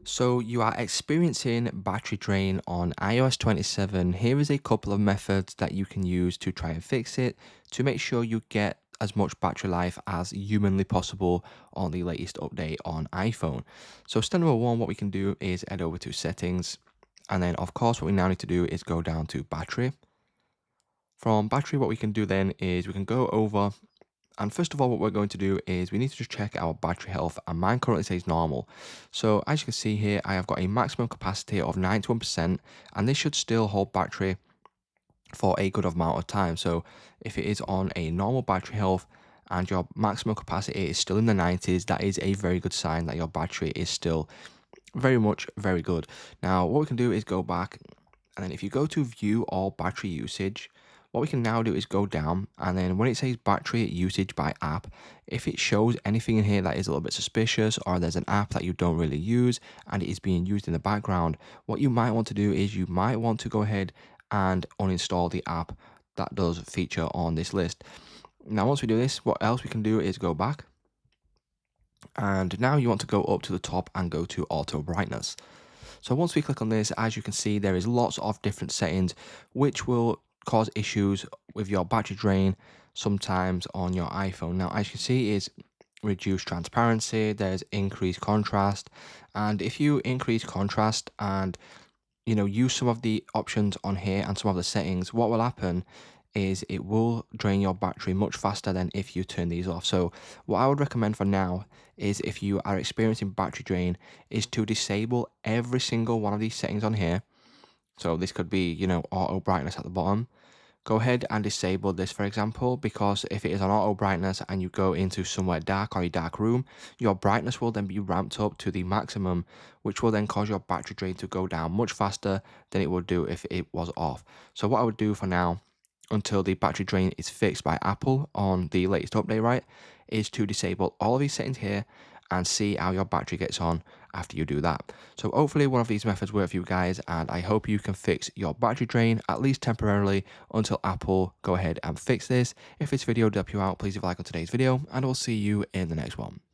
So you are experiencing battery drain on iOS 27. Here is a couple of methods that you can use to try and fix it to make sure you get as much battery life as humanly possible on the latest update on iPhone. So step number one, what we can do is head over to settings. And then of course, what we now need to do is go down to battery. From battery, what we can do then is we can go over and first of all, what we're going to do is we need to just check our battery health, and mine currently says normal. So as you can see here, I have got a maximum capacity of 91%, and this should still hold battery for a good amount of time. So if it is on a normal battery health and your maximum capacity is still in the 90s, that is a very good sign that your battery is still very much very good. Now, what we can do is go back, and then if you go to view all battery usage, what we can now do is go down, and then when it says battery usage by app, if it shows anything in here that is a little bit suspicious, or there's an app that you don't really use and it is being used in the background, what you might want to do is you might want to go ahead and uninstall the app that does feature on this list. Now, once we do this, what else we can do is go back, and now you want to go up to the top and go to auto brightness. So once we click on this, as you can see, there is lots of different settings which will cause issues with your battery drain sometimes on your iPhone. Now, as you can see, is reduced transparency, there's increased contrast, and if you increase contrast and use some of the options on here and some of the settings, what will happen is it will drain your battery much faster than if you turn these off. So what I would recommend for now is, if you are experiencing battery drain, is to disable every single one of these settings on here. So this could be, auto brightness at the bottom. Go ahead and disable this, for example, because if it is on auto brightness and you go into somewhere dark or a dark room, your brightness will then be ramped up to the maximum, which will then cause your battery drain to go down much faster than it would do if it was off. So what I would do for now, until the battery drain is fixed by Apple on the latest update, right, is to disable all of these settings here and see how your battery gets on after you do that. So hopefully one of these methods work for you guys, and I hope you can fix your battery drain at least temporarily until Apple go ahead and fix this. If this video did help you out, please leave a like on today's video, and I'll see you in the next one.